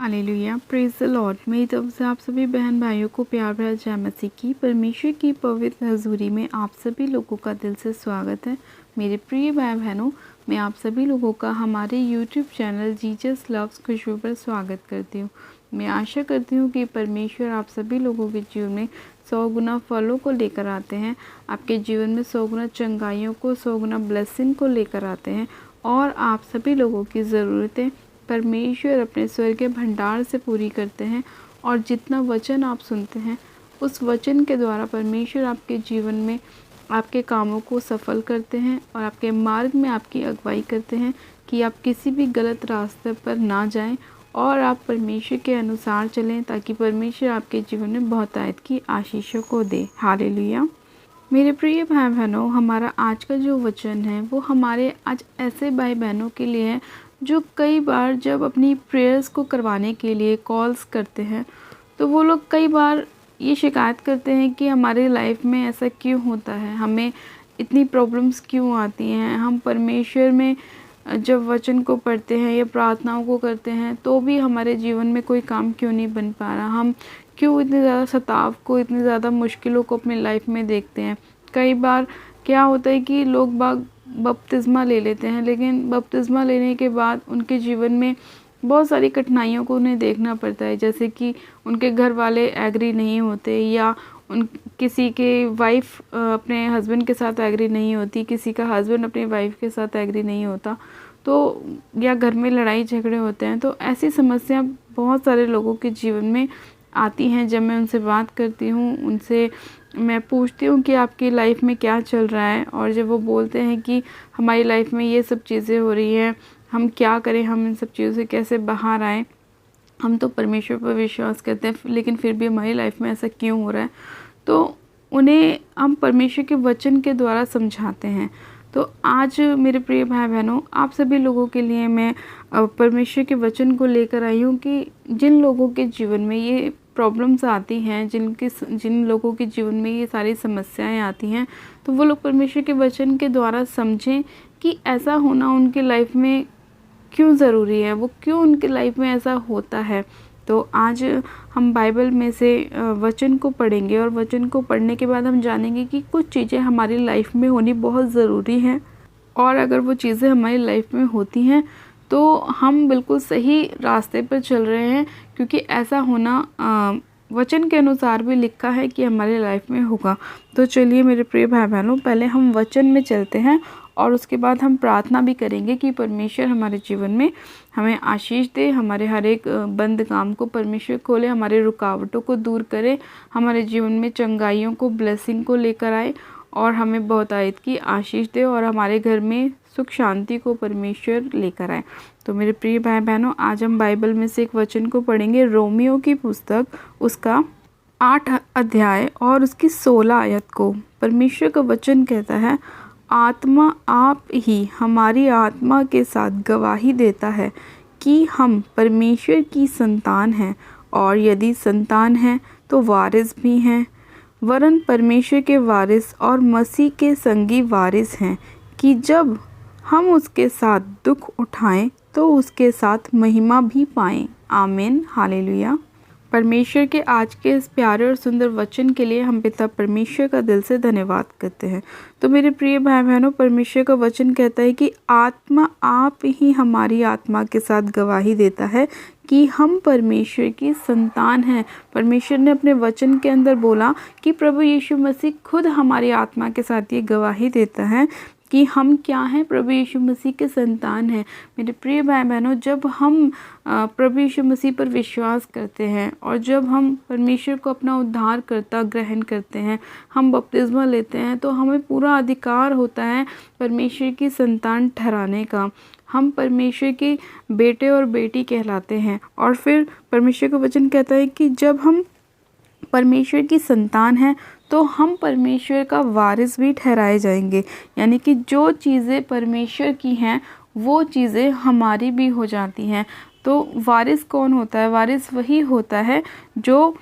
Hallelujah, praise the Lord. मेरी तरफ से आप सभी बहन भाइयों को प्यार भरा जय मसीह की। परमेश्वर की पवित्र हजूरी में आप सभी लोगों का दिल से स्वागत है। मेरे प्रिय भाई बहनों, मैं आप सभी लोगों का हमारे यूट्यूब चैनल जीसस लव्स खुशबू पर स्वागत करती हूँ। मैं आशा करती हूँ कि परमेश्वर आप सभी लोगों के जीवन में 100 गुना फलों को लेकर आते हैं, आपके जीवन में 100 गुना चंगाइयों को, 100 गुना ब्लेसिंग को लेकर आते हैं और आप सभी लोगों की ज़रूरतें परमेश्वर अपने स्वर्ग के भंडार से पूरी करते हैं। और जितना वचन आप सुनते हैं उस वचन के द्वारा परमेश्वर आपके जीवन में आपके कामों को सफल करते हैं और आपके मार्ग में आपकी अगुवाई करते हैं कि आप किसी भी गलत रास्ते पर ना जाएं और आप परमेश्वर के अनुसार चलें, ताकि परमेश्वर आपके जीवन में बहुतायत की आशीषों को दे। हालेलुया। मेरे प्रिय भाई बहनों, हमारा आज का जो वचन है वो हमारे आज ऐसे भाई बहनों के लिए है जो कई बार जब अपनी प्रेयर्स को करवाने के लिए कॉल्स करते हैं तो वो लोग कई बार ये शिकायत करते हैं कि हमारे लाइफ में ऐसा क्यों होता है, हमें इतनी प्रॉब्लम्स क्यों आती हैं। हम परमेश्वर में जब वचन को पढ़ते हैं या प्रार्थनाओं को करते हैं तो भी हमारे जीवन में कोई काम क्यों नहीं बन पा रहा, हम क्यों इतनी ज़्यादा सताव को, इतनी ज़्यादा मुश्किलों को अपनी लाइफ में देखते हैं। कई बार क्या होता है कि लोग बाग बपतिस्मा ले लेते हैं, लेकिन बपतिस्मा लेने के बाद उनके जीवन में बहुत सारी कठिनाइयों को उन्हें देखना पड़ता है, जैसे कि उनके घर वाले एग्री नहीं होते, या किसी के वाइफ अपने हस्बैंड के साथ एग्री नहीं होती, किसी का हस्बैंड अपनी वाइफ के साथ एग्री नहीं होता, तो या घर में लड़ाई झगड़े होते हैं। तो ऐसी समस्या बहुत सारे लोगों के जीवन में आती हैं। जब मैं उनसे बात करती हूँ, उनसे मैं पूछती हूँ कि आपकी लाइफ में क्या चल रहा है, और जब वो बोलते हैं कि हमारी लाइफ में ये सब चीज़ें हो रही हैं, हम क्या करें, हम इन सब चीज़ों से कैसे बाहर आएँ, हम तो परमेश्वर पर विश्वास करते हैं लेकिन फिर भी हमारी लाइफ में ऐसा क्यों हो रहा है, तो उन्हें हम परमेश्वर के वचन के द्वारा समझाते हैं। तो आज मेरे प्रिय भाई बहनों, आप सभी लोगों के लिए मैं परमेश्वर के वचन को लेकर आई हूँ कि जिन लोगों के जीवन में ये प्रॉब्लम्स आती हैं, जिन लोगों के जीवन में ये सारी समस्याएं आती हैं, तो वो लोग परमेश्वर के वचन के द्वारा समझें कि ऐसा होना उनके लाइफ में क्यों ज़रूरी है, वो क्यों उनके लाइफ में ऐसा होता है। तो आज हम बाइबल में से वचन को पढ़ेंगे और वचन को पढ़ने के बाद हम जानेंगे कि कुछ चीज़ें हमारी लाइफ में होनी बहुत ज़रूरी हैं, और अगर वो चीज़ें हमारी लाइफ में होती हैं तो हम बिल्कुल सही रास्ते पर चल रहे हैं, क्योंकि ऐसा होना वचन के अनुसार भी लिखा है कि हमारे लाइफ में होगा। तो चलिए मेरे प्रिय भाई बहनों, पहले हम वचन में चलते हैं और उसके बाद हम प्रार्थना भी करेंगे कि परमेश्वर हमारे जीवन में हमें आशीष दे, हमारे हर एक बंद काम को परमेश्वर खोले, हमारे रुकावटों को दूर करे, हमारे जीवन में चंगाइयों को, ब्लेसिंग को लेकर आए और हमें बहुतायत की आशीष दे, और हमारे घर में सुख शांति को परमेश्वर लेकर आए। तो मेरे प्रिय भाई बहनों, आज हम बाइबल में से एक वचन को पढ़ेंगे, रोमियो की पुस्तक, उसका 8 अध्याय और उसकी 16 आयत को। परमेश्वर का वचन कहता है, आत्मा आप ही हमारी आत्मा के साथ गवाही देता है कि हम परमेश्वर की संतान हैं, और यदि संतान हैं तो वारिस भी हैं, वरन परमेश्वर के वारिस और मसीह के संगी वारिस हैं, कि जब हम उसके साथ दुख उठाएं तो उसके साथ महिमा भी पाएं। आमीन। हालेलुया। परमेश्वर के आज के इस प्यारे और सुंदर वचन के लिए हम पिता परमेश्वर का दिल से धन्यवाद करते हैं। तो मेरे प्रिय भाई बहनों, परमेश्वर का वचन कहता है कि आत्मा आप ही हमारी आत्मा के साथ गवाही देता है कि हम परमेश्वर की संतान हैं। परमेश्वर ने अपने वचन के अंदर बोला कि प्रभु यीशु मसीह खुद हमारी आत्मा के साथ ये गवाही देता है कि हम क्या हैं, प्रभु यीशु मसीह के संतान हैं। मेरे प्रिय भाई बहनों, जब हम प्रभु यीशु मसीह पर विश्वास करते हैं और जब हम परमेश्वर को अपना उद्धारकर्ता ग्रहण करते हैं, हम बपतिस्मा लेते हैं, तो हमें पूरा अधिकार होता है परमेश्वर की संतान ठहराने का। हम परमेश्वर के बेटे और बेटी कहलाते हैं। और फिर परमेश्वर का वचन कहता है कि जब हम परमेश्वर की संतान हैं तो हम परमेश्वर का वारिस भी ठहराए जाएंगे, यानी कि जो चीज़ें परमेश्वर की हैं वो चीज़ें हमारी भी हो जाती हैं। तो वारिस कौन होता है? वारिस वही होता है जो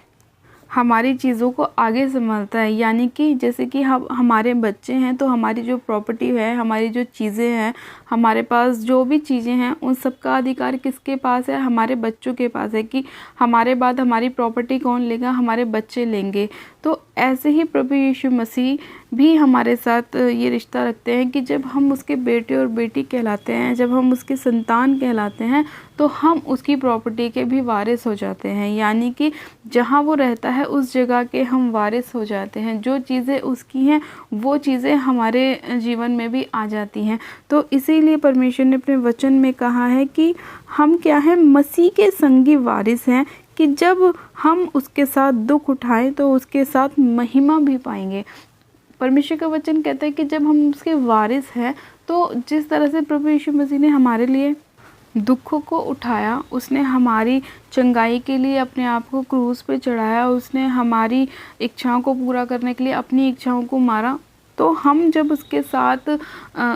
हमारी चीज़ों को आगे संभालता है। यानी कि जैसे कि हम हमारे बच्चे हैं तो हमारी जो प्रॉपर्टी है, हमारी जो चीज़ें हैं, हमारे पास जो भी चीज़ें हैं उन सब का अधिकार किसके पास है? हमारे बच्चों के पास है कि हमारे बाद हमारी प्रॉपर्टी कौन लेगा? हमारे बच्चे लेंगे। तो ऐसे ही प्रभु यीशु मसीह भी हमारे साथ ये रिश्ता रखते हैं कि जब हम उसके बेटे और बेटी कहलाते हैं, जब हम उसके संतान कहलाते हैं, तो हम उसकी प्रॉपर्टी के भी वारिस हो जाते हैं। यानी कि जहाँ वो रहता है उस जगह के हम वारिस हो जाते हैं। जो चीज़ें उसकी हैं वो चीज़ें हमारे जीवन में भी आ जाती हैं। तो इसीलिए परमेश्वर ने अपने वचन में कहा है कि हम क्या हैं? मसीह के संगी वारिस हैं, कि जब हम उसके साथ दुख उठाएं तो उसके साथ महिमा भी पाएंगे। परमेश्वर का वचन कहता है कि जब हम उसके वारिस हैं, तो जिस तरह से प्रभु यीशु मसीह ने हमारे लिए दुखों को उठाया, उसने हमारी चंगाई के लिए अपने आप को क्रूस पे चढ़ाया, उसने हमारी इच्छाओं को पूरा करने के लिए अपनी इच्छाओं को मारा, तो हम जब उसके साथ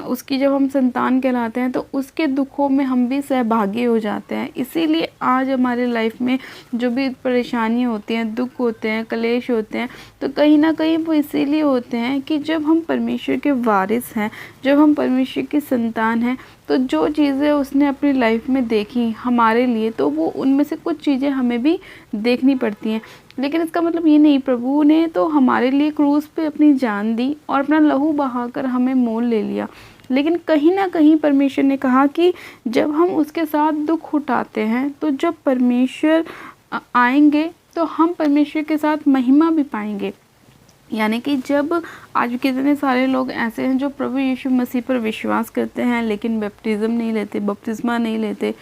उसकी जब हम संतान कहलाते हैं तो उसके दुखों में हम भी सहभागी हो जाते हैं। इसीलिए आज हमारे लाइफ में जो भी परेशानी होती हैं, दुख होते हैं, क्लेश होते हैं, तो कहीं ना कहीं वो इसीलिए होते हैं कि जब हम परमेश्वर के वारिस हैं, जब हम परमेश्वर की संतान हैं, तो जो चीज़ें उसने अपनी लाइफ में देखी हमारे लिए, तो वो उनमें से कुछ चीज़ें हमें भी देखनी पड़ती हैं। लेकिन इसका मतलब ये नहीं, प्रभु ने तो हमारे लिए क्रूस पे अपनी जान दी और अपना लहू बहाकर हमें मोल ले लिया। लेकिन कहीं ना कहीं परमेश्वर ने कहा कि जब हम उसके साथ दुख उठाते हैं, तो जब परमेश्वर आएंगे तो हम परमेश्वर के साथ महिमा भी पाएंगे। यानी कि जब आज कितने सारे लोग ऐसे हैं जो प्रभु यीशु मसीह पर विश्वास करते हैं लेकिन बपतिस्म नहीं लेते, बपतिस्मा नहीं लेते,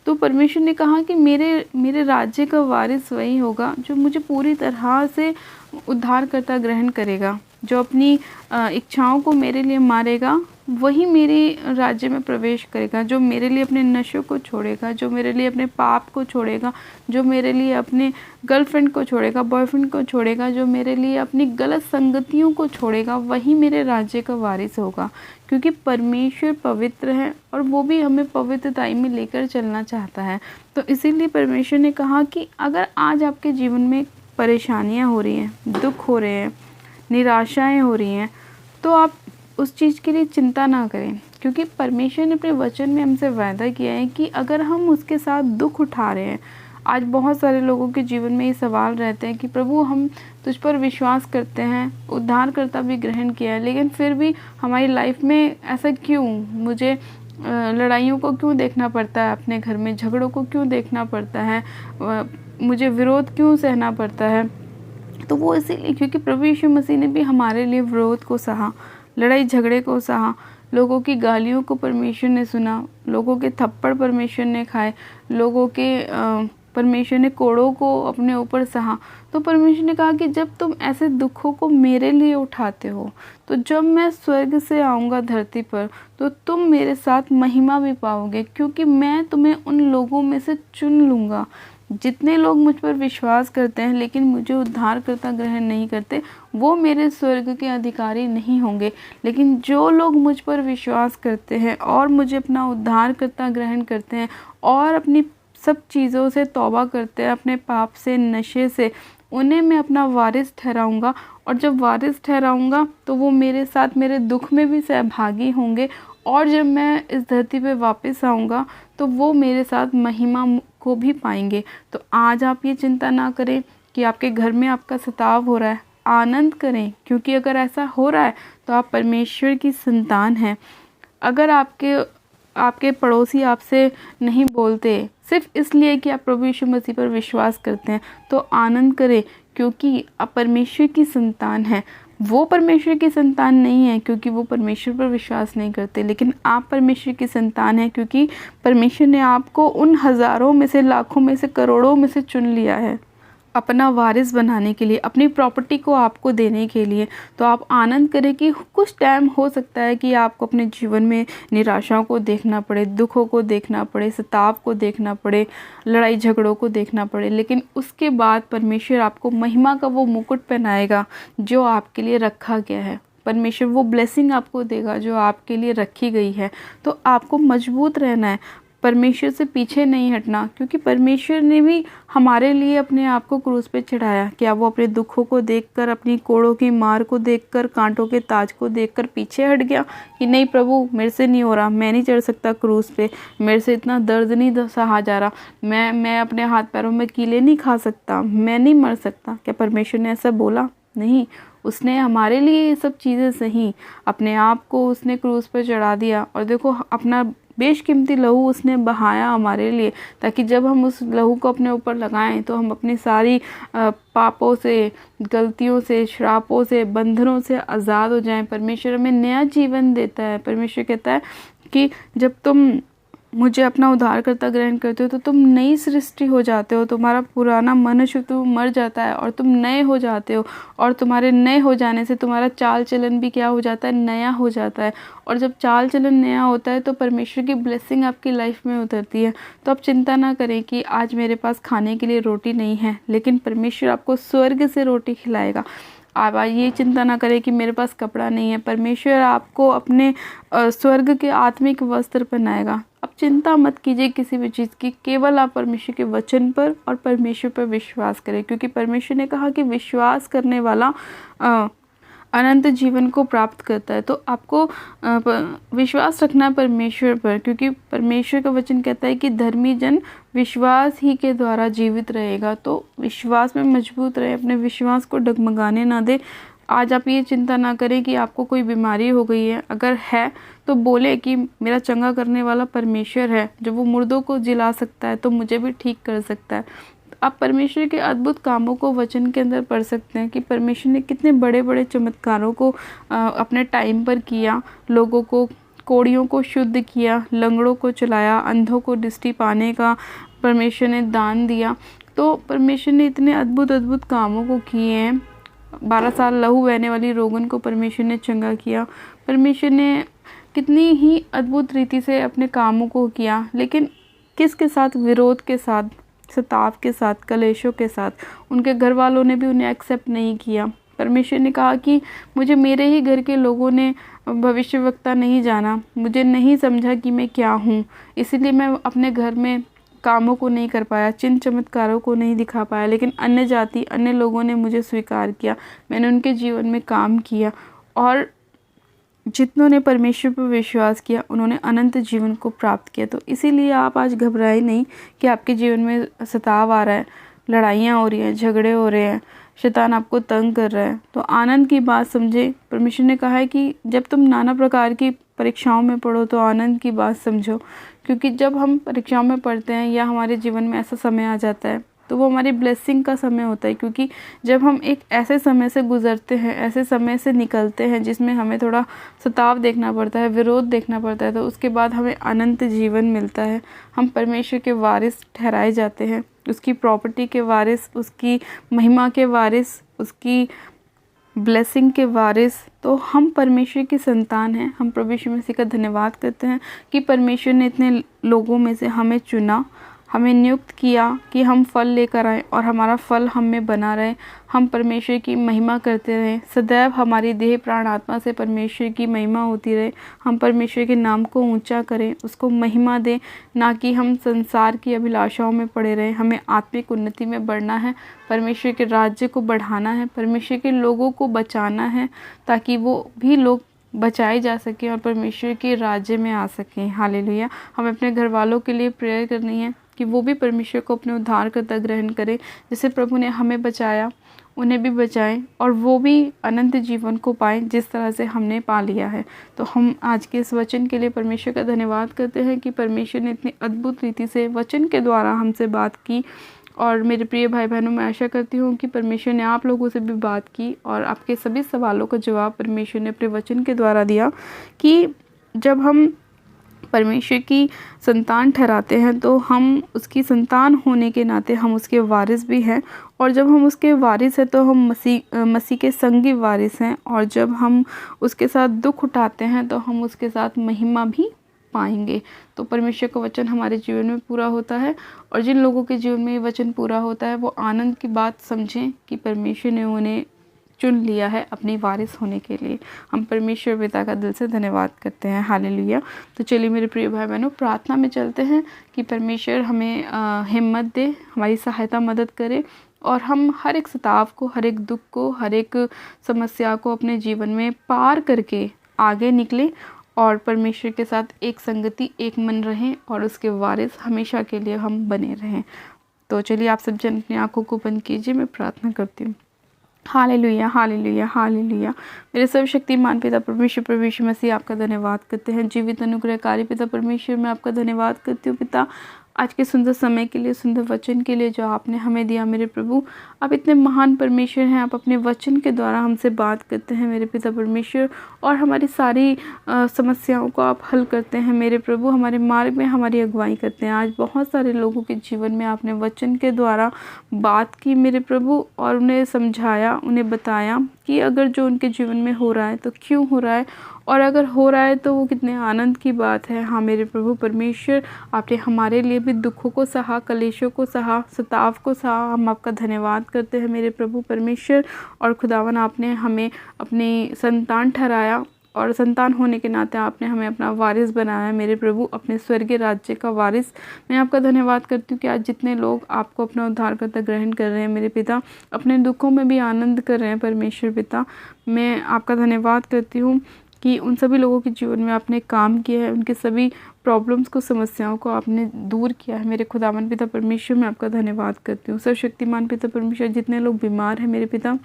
तो परमेश्वर ने कहा कि मेरे राज्य का वारिस वही होगा जो मुझे पूरी तरह से उद्धारकर्ता ग्रहण करेगा, जो अपनी इच्छाओं को मेरे लिए मारेगा, वही मेरे राज्य में प्रवेश करेगा, जो मेरे लिए अपने नशों को छोड़ेगा, जो मेरे लिए अपने पाप को छोड़ेगा, जो मेरे लिए अपने गर्लफ्रेंड को छोड़ेगा, बॉयफ्रेंड को छोड़ेगा, जो मेरे लिए अपनी गलत संगतियों को छोड़ेगा, वही मेरे राज्य का वारिस होगा। क्योंकि परमेश्वर पवित्र है और वो भी हमें पवित्रताई में लेकर चलना चाहता है। तो इसीलिए परमेश्वर ने कहा कि अगर आज आपके जीवन में परेशानियाँ हो रही हैं, दुख हो रहे हैं, निराशाएं हो रही हैं, तो आप उस चीज़ के लिए चिंता ना करें, क्योंकि परमेश्वर ने अपने वचन में हमसे वायदा किया है कि अगर हम उसके साथ दुख उठा रहे हैं। आज बहुत सारे लोगों के जीवन में ये सवाल रहते हैं कि प्रभु हम तुझ पर विश्वास करते हैं, उद्धारकर्ता भी ग्रहण किया है, लेकिन फिर भी हमारी लाइफ में ऐसा क्यों? मुझे लड़ाइयों को क्यों देखना पड़ता है, अपने घर में झगड़ों को क्यों देखना पड़ता है, मुझे विरोध क्यों सहना पड़ता है? तो वो इसीलिए क्योंकि प्रभु यीशु मसीह ने भी हमारे लिए विरोध को सहा, लड़ाई झगड़े को सहा, लोगों की गालियों को परमेश्वर ने सुना, लोगों के थप्पड़ परमेश्वर ने खाए, लोगों के परमेश्वर ने कोड़ों को अपने ऊपर सहा। तो परमेश्वर ने कहा कि जब तुम ऐसे दुखों को मेरे लिए उठाते हो, तो जब मैं स्वर्ग से आऊँगा धरती पर, तो तुम मेरे साथ महिमा भी पाओगे, क्योंकि मैं तुम्हें उन लोगों में से चुन लूँगा। जितने लोग मुझ पर विश्वास करते हैं लेकिन मुझे उद्धारकर्ता ग्रहण नहीं करते, वो मेरे स्वर्ग के अधिकारी नहीं होंगे। लेकिन जो लोग मुझ पर विश्वास करते हैं और मुझे अपना उद्धारकर्ता ग्रहण करते हैं और अपनी सब चीज़ों से तौबा करते हैं, अपने पाप से, नशे से, उन्हें मैं अपना वारिस ठहराऊँगा। और जब वारिस ठहराऊँगा तो वो मेरे साथ मेरे दुख में भी सहभागी होंगे, और जब मैं इस धरती पे वापस आऊँगा तो वो मेरे साथ महिमा को भी पाएंगे। तो आज आप ये चिंता ना करें कि आपके घर में आपका सताव हो रहा है, आनंद करें, क्योंकि अगर ऐसा हो रहा है तो आप परमेश्वर की संतान हैं। अगर आपके पड़ोसी आपसे नहीं बोलते सिर्फ इसलिए कि आप प्रभु यीशु मसीह पर विश्वास करते हैं, तो आनंद करें, क्योंकि आप परमेश्वर की संतान हैं। वो परमेश्वर की संतान नहीं है क्योंकि वो परमेश्वर पर विश्वास नहीं करते, लेकिन आप परमेश्वर की संतान हैं क्योंकि परमेश्वर ने आपको उन हज़ारों में से, लाखों में से, करोड़ों में से चुन लिया है अपना वारिस बनाने के लिए, अपनी प्रॉपर्टी को आपको देने के लिए। तो आप आनंद करें कि कुछ टाइम हो सकता है कि आपको अपने जीवन में निराशाओं को देखना पड़े, दुखों को देखना पड़े, सताव को देखना पड़े, लड़ाई झगड़ों को देखना पड़े, लेकिन उसके बाद परमेश्वर आपको महिमा का वो मुकुट पहनाएगा जो आपके लिए रखा गया है। परमेश्वर वो ब्लेसिंग आपको देगा जो आपके लिए रखी गई है। तो आपको मजबूत रहना है, परमेश्वर से पीछे नहीं हटना, क्योंकि परमेश्वर ने भी हमारे लिए अपने आप को क्रूस पे चढ़ाया। क्या वो अपने दुखों को देखकर, अपनी कोड़ों की मार को देखकर, कांटों के ताज को देखकर पीछे हट गया कि नहीं प्रभु मेरे से नहीं हो रहा, मैं नहीं चढ़ सकता क्रूस पे, मेरे से इतना दर्द नहीं सहा जा रहा, मैं अपने हाथ पैरों में कीले नहीं खा सकता, मैं नहीं मर सकता? क्या परमेश्वर ने ऐसा बोला? नहीं। उसने हमारे लिए ये सब चीज़ें सही, अपने आप को उसने क्रूस पर चढ़ा दिया। और देखो अपना बेशकीमती लहू उसने बहाया हमारे लिए, ताकि जब हम उस लहू को अपने ऊपर लगाएं तो हम अपनी सारी पापों से, गलतियों से, श्रापों से, बंधनों से आज़ाद हो जाएं। परमेश्वर हमें नया जीवन देता है। परमेश्वर कहता है कि जब तुम मुझे अपना उद्धारकर्ता ग्रहण करते हो तो तुम नई सृष्टि हो जाते हो, तुम्हारा पुराना मनुष्य तो मर जाता है और तुम नए हो जाते हो। और तुम्हारे नए हो जाने से तुम्हारा चाल चलन भी क्या हो जाता है? नया हो जाता है। और जब चाल चलन नया होता है तो परमेश्वर की ब्लेसिंग आपकी लाइफ में उतरती है। तो आप चिंता ना करें कि आज मेरे पास खाने के लिए रोटी नहीं है, लेकिन परमेश्वर आपको स्वर्ग से रोटी खिलाएगा। आप ये चिंता ना करें कि मेरे पास कपड़ा नहीं है, परमेश्वर आपको अपने स्वर्ग के आत्मिक वस्त्र पहनाएगा। अब चिंता मत कीजिए किसी भी चीज़ की, केवल आप परमेश्वर के वचन पर और परमेश्वर पर विश्वास करें, क्योंकि परमेश्वर ने कहा कि विश्वास करने वाला अनंत जीवन को प्राप्त करता है। तो आपको विश्वास रखना है परमेश्वर पर, क्योंकि परमेश्वर का वचन कहता है कि धर्मी जन विश्वास ही के द्वारा जीवित रहेगा। तो विश्वास में मजबूत रहे, अपने विश्वास को डगमगाने ना दे। आज आप ये चिंता ना करें कि आपको कोई बीमारी हो गई है, अगर है तो बोले कि मेरा चंगा करने वाला परमेश्वर है, जब वो मुर्दों को जिला सकता है तो मुझे भी ठीक कर सकता है। आप परमेश्वर के अद्भुत कामों को वचन के अंदर पढ़ सकते हैं कि परमेश्वर ने कितने बड़े बड़े चमत्कारों को अपने टाइम पर किया। लोगों को, कोड़ियों को शुद्ध किया, लंगड़ों को चलाया, अंधों को दृष्टि पाने का परमेश्वर ने दान दिया। तो परमेश्वर ने इतने अद्भुत अद्भुत कामों को किए हैं। 12 साल लहू बहने वाली रोगन को परमेश्वर ने चंगा किया। परमेश्वर ने कितनी ही अद्भुत रीति से अपने कामों को किया, लेकिन किसके साथ? विरोध के साथ, सताव के साथ, कलेशों के साथ। उनके घर वालों ने भी उन्हें एक्सेप्ट नहीं किया। परमेश्वर ने कहा कि मुझे मेरे ही घर के लोगों ने भविष्यवक्ता नहीं जाना, मुझे नहीं समझा कि मैं क्या हूँ, इसीलिए मैं अपने घर में कामों को नहीं कर पाया, चिन्ह चमत्कारों को नहीं दिखा पाया। लेकिन अन्य जाति, अन्य लोगों ने मुझे स्वीकार किया, मैंने उनके जीवन में काम किया। और जितनों ने परमेश्वर पर विश्वास किया उन्होंने अनंत जीवन को प्राप्त किया। तो इसीलिए आप आज घबराए नहीं कि आपके जीवन में सताव आ रहा है, लड़ाइयाँ हो रही हैं, झगड़े हो रहे हैं, शैतान आपको तंग कर रहा है। तो आनंद की बात समझे। परमेश्वर ने कहा है कि जब तुम नाना प्रकार की परीक्षाओं में पढ़ो तो आनंद की बात समझो, क्योंकि जब हम परीक्षाओं में पढ़ते हैं या हमारे जीवन में ऐसा समय आ जाता है तो वो हमारी ब्लेसिंग का समय होता है। क्योंकि जब हम एक ऐसे समय से गुजरते हैं, ऐसे समय से निकलते हैं जिसमें हमें थोड़ा सताव देखना पड़ता है, विरोध देखना पड़ता है, तो उसके बाद हमें अनंत जीवन मिलता है। हम परमेश्वर के वारिस ठहराए जाते हैं, उसकी प्रॉपर्टी के वारिस, उसकी महिमा के वारिस, उसकी ब्लेसिंग के वारिस। तो हम परमेश्वर की संतान हैं। हम प्रभु यीशु मसीह का धन्यवाद करते हैं कि परमेश्वर ने इतने लोगों में से हमें चुना, हमें नियुक्त किया कि हम फल लेकर आएँ और हमारा फल हम में बना रहे। हम परमेश्वर की महिमा करते रहें, सदैव हमारी देह प्राण आत्मा से परमेश्वर की महिमा होती रहे। हम परमेश्वर के नाम को ऊंचा करें, उसको महिमा दें, ना कि हम संसार की अभिलाषाओं में पड़े रहें। हमें आत्मिक उन्नति में बढ़ना है, परमेश्वर के राज्य को बढ़ाना है, परमेश्वर के लोगों को बचाना है, ताकि वो भी लोग बचाए जा सकें और परमेश्वर के राज्य में आ सकें। हालेलुया। हमें अपने घर वालों के लिए प्रेयर करनी है कि वो भी परमेश्वर को अपने उद्धारकर्ता ग्रहण करें। जैसे प्रभु ने हमें बचाया, उन्हें भी बचाएं और वो भी अनंत जीवन को पाएं जिस तरह से हमने पा लिया है। तो हम आज के इस वचन के लिए परमेश्वर का धन्यवाद करते हैं कि परमेश्वर ने इतनी अद्भुत रीति से वचन के द्वारा हमसे बात की। और मेरे प्रिय भाई बहनों, मैं आशा करती हूँ कि परमेश्वर ने आप लोगों से भी बात की और आपके सभी सवालों का जवाब परमेश्वर ने अपने वचन के द्वारा दिया। कि जब हम परमेश्वर की संतान ठहराते हैं तो हम उसकी संतान होने के नाते हम उसके वारिस भी हैं, और जब हम उसके वारिस हैं तो हम मसीह के संगी वारिस हैं, और जब हम उसके साथ दुख उठाते हैं तो हम उसके साथ महिमा भी पाएंगे। तो परमेश्वर का वचन हमारे जीवन में पूरा होता है, और जिन लोगों के जीवन में ये वचन पूरा होता है वो आनंद की बात समझें कि परमेश्वर ने उन्हें चुन लिया है अपनी वारिस होने के लिए। हम परमेश्वर पिता का दिल से धन्यवाद करते हैं। हालेलुया। तो चलिए मेरे प्रिय भाई बहनों, प्रार्थना में चलते हैं कि परमेश्वर हमें हिम्मत दे, हमारी सहायता मदद करे और हम हर एक सताव को, हर एक दुख को, हर एक समस्या को अपने जीवन में पार करके आगे निकले और परमेश्वर के साथ एक संगति, एक मन रहें और उसके वारिस हमेशा के लिए हम बने रहें। तो चलिए आप सब जन अपनी आंखों को बंद कीजिए, मैं प्रार्थना करती हूँ। Hallelujah, hallelujah, hallelujah. मेरे सर्वशक्तिमान पिता परमेश्वर, प्रभु यीशु मसीह, आपका धन्यवाद करते हैं। जीवित अनुग्रहकारी पिता परमेश्वर, मैं आपका धन्यवाद करती हूँ पिता, आज के सुंदर समय के लिए, सुंदर वचन के लिए जो आपने हमें दिया। मेरे प्रभु, आप इतने महान परमेश्वर हैं, आप अपने वचन के द्वारा हमसे बात करते हैं मेरे पिता परमेश्वर, और हमारी सारी समस्याओं को आप हल करते हैं मेरे प्रभु, हमारे मार्ग में हमारी अगुवाई करते हैं। आज बहुत सारे लोगों के जीवन में आपने वचन के द्वारा बात की मेरे प्रभु, और उन्हें समझाया, उन्हें बताया कि अगर जो उनके जीवन में हो रहा है तो क्यों हो रहा है, और अगर हो रहा है तो वो कितने आनंद की बात है। हाँ मेरे प्रभु परमेश्वर, आपने हमारे लिए भी दुखों को सहा, कलेशों को सहा, सताव को सहा। हम आपका धन्यवाद करते हैं मेरे प्रभु परमेश्वर। और खुदावन, आपने हमें अपनी संतान ठहराया और संतान होने के नाते आपने हमें अपना वारिस बनाया मेरे प्रभु, अपने स्वर्गीय राज्य का वारिस। मैं आपका धन्यवाद करती हूँ कि आज जितने लोग आपको अपना उद्धारकर्ता ग्रहण कर रहे हैं मेरे पिता, अपने दुखों में भी आनंद कर रहे हैं परमेश्वर पिता, मैं आपका धन्यवाद करती हूँ कि उन सभी लोगों के जीवन में आपने काम किया है, उनके सभी प्रॉब्लम्स को, समस्याओं को आपने दूर किया है मेरे खुदावन पिता परमेश्वर। मैं आपका धन्यवाद करती हूँ। सर्वशक्तिमान पिता परमेश्वर, जितने लोग बीमार हैं मेरे पिता,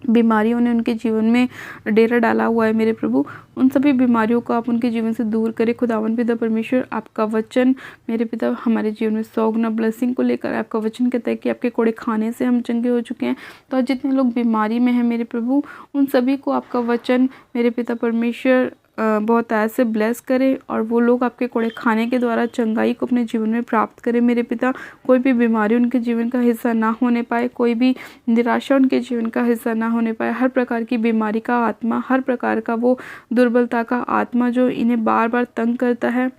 बीमारियों ने उनके जीवन में डेरा डाला हुआ है मेरे प्रभु, उन सभी बीमारियों को आप उनके जीवन से दूर करें खुदावन पिता परमेश्वर। आपका वचन मेरे पिता हमारे जीवन में 100 गुना ब्लेसिंग को लेकर, आपका वचन कहता है कि आपके कोड़े खाने से हम चंगे हो चुके हैं। तो आज जितने लोग बीमारी में हैं मेरे प्रभु, उन सभी को आपका वचन मेरे पिता परमेश्वर बहुत ऐसे ब्लेस करे, और वो लोग आपके कोड़े खाने के द्वारा चंगाई को अपने जीवन में प्राप्त करें मेरे पिता। कोई भी बीमारी उनके जीवन का हिस्सा ना होने पाए, कोई भी निराशा उनके जीवन का हिस्सा ना होने पाए। हर प्रकार की बीमारी का आत्मा, हर प्रकार का वो दुर्बलता का आत्मा जो इन्हें बार बार तंग करता है,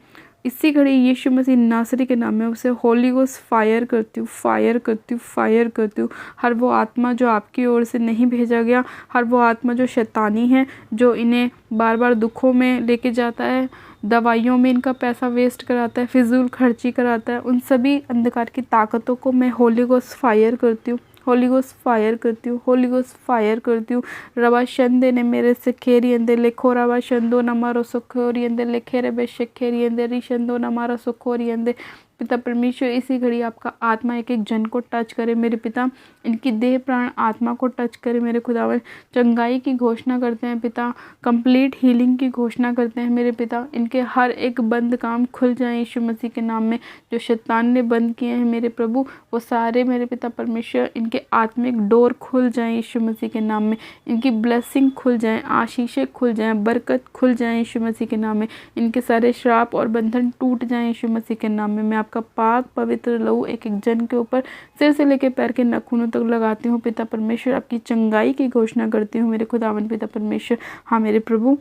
इसी घड़ी यीशु मसीह नासरी के नाम में उसे होली गोस्ट फायर करती हूँ, फायर करती हूँ, फायर करती हूँ। हर वो आत्मा जो आपकी ओर से नहीं भेजा गया, हर वो आत्मा जो शैतानी है, जो इन्हें बार बार दुखों में लेके जाता है, दवाइयों में इनका पैसा वेस्ट कराता है, फिजूल खर्ची कराता है, उन सभी अंधकार की ताकतों को मैं होली गोस्ट फायर करती हूँ, होली गोस्ट फायर करती हूँ, होली गोस्ट फायर करती हूँ। रवा शंदे ने मेरे से खेरी अंदर लिखो, रवा शंदो न मारो सुखोरी अंदर लिखे रे बेशेरी अंदर रिशंदो न मारो सुखोरी अंदर। पिता परमेश्वर, इसी घड़ी आपका आत्मा एक एक जन को टच करे मेरे पिता, इनकी देह प्राण आत्मा को टच करे मेरे खुदावन। चंगाई की घोषणा करते हैं पिता, कंप्लीट हीलिंग की घोषणा करते हैं मेरे पिता। इनके हर एक बंद काम खुल जाए यीशु मसीह के नाम में, जो शैतान ने बंद किए हैं मेरे प्रभु, वो सारे मेरे पिता परमेश्वर, इनके आत्मिक डोर खुल जाए यीशु मसीह के नाम में। इनकी ब्लेसिंग खुल जाए, आशीषें खुल जाए, बरकत खुल जाए यीशु मसीह के नाम में। इनके सारे श्राप और बंधन टूट जाए यीशु मसीह के नाम में। मैं आपका पाक पवित्र लहू एक एक जन के ऊपर सिर से लेकर पैर के नखूनों तक लगाती हूँ पिता परमेश्वर। आपकी चंगाई की घोषणा करती हूँ मेरे खुदावन पिता परमेश्वर। हाँ मेरे प्रभु,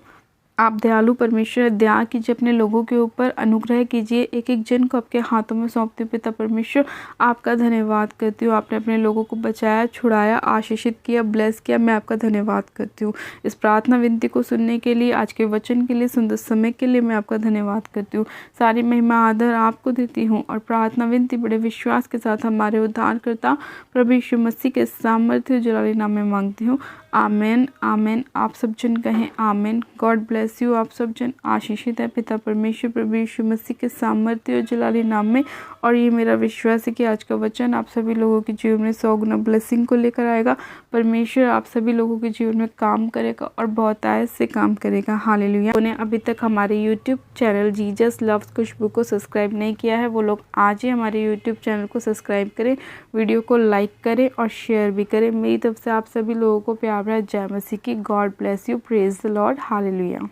आप दयालु परमेश्वर, दया कीजिए अपने लोगों के ऊपर, अनुग्रह कीजिए। एक एक जन को आपके हाथों में सौंपती हूँ पिता परमेश्वर। आपका धन्यवाद करती हूँ, आपने अपने लोगों को बचाया, छुड़ाया, आशीषित किया, ब्लेस किया। मैं आपका धन्यवाद करती हूँ इस प्रार्थना विनती को सुनने के लिए, आज के वचन के लिए, सुंदर समय के लिए मैं आपका धन्यवाद करती हूँ। सारी महिमा आदर आपको देती हूँ और प्रार्थना विनती बड़े विश्वास के साथ हमारे उद्धारकर्ता प्रभु यीशु मसीह के सामर्थ्य जलाली नाम में मांगती हूँ। आमेन, आमेन। आप सब जन कहें आमेन। God bless you. आप सब जन आशीषित है पिता परमेश्वर प्रभु यीशु मसीह के सामर्थ्य और जलाली नाम में। और ये मेरा विश्वास है कि आज का वचन आप सभी लोगों के जीवन में 100 गुना ब्लेसिंग को लेकर आएगा। परमेश्वर आप सभी लोगों के जीवन में काम करेगा और बहुतायत से काम करेगा। हालेलुया। उन्हें अभी तक हमारे यूट्यूब चैनल जीसस लव्स खुशबू को सब्सक्राइब नहीं किया है, वो लोग आज ही हमारे यूट्यूब चैनल को सब्सक्राइब करें, वीडियो को लाइक करें और शेयर भी करें। मेरी तरफ से आप सभी लोगों को प्यार भरा जय मसीह की। God bless you. Praise the Lord. Hallelujah.